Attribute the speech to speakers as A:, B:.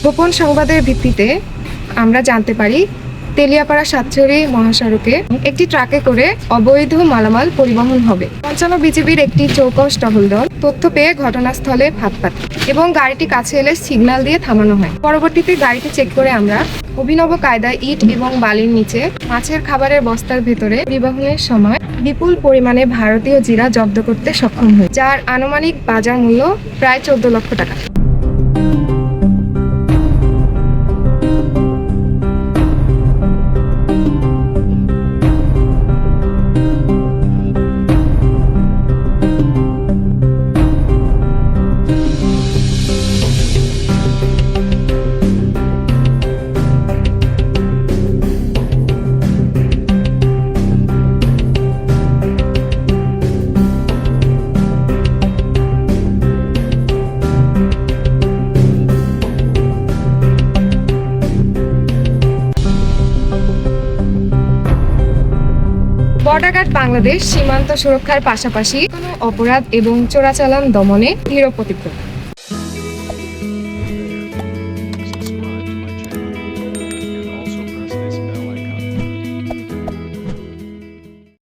A: গোপন সংবাদের ভিত্তিতে আমরা জানতে পারি তেলিয়াপাড়া সাতছড়ি মহাসড়কে একটি ট্রাকে করে অবৈধ মালামাল পরিবহন হবে। পঞ্চান্ন বিজিবির একটি চৌকস টহল দল তথ্য পেয়ে ঘটনাস্থলে ভাত পাতে এবং গাড়িটি কাছে এলে সিগন্যাল দিয়ে থামানো হয়। পরবর্তীতে গাড়িটি চেক করে আমরা অভিনব কায়দায় ইট এবং বালির নিচে মাছের খাবারের বস্তার ভেতরে পরিবহনের সময় বিপুল পরিমাণে ভারতীয় জিরা জব্দ করতে সক্ষম হই, যার আনুমানিক বাজার মূল্য প্রায় 14 লক্ষ টাকা। বর্ডার গার্ড বাংলাদেশ সীমান্ত সুরক্ষার পাশাপাশি কোনো অপরাধ এবং চোরাচালান দমনে দৃঢ় প্রতিজ্ঞ।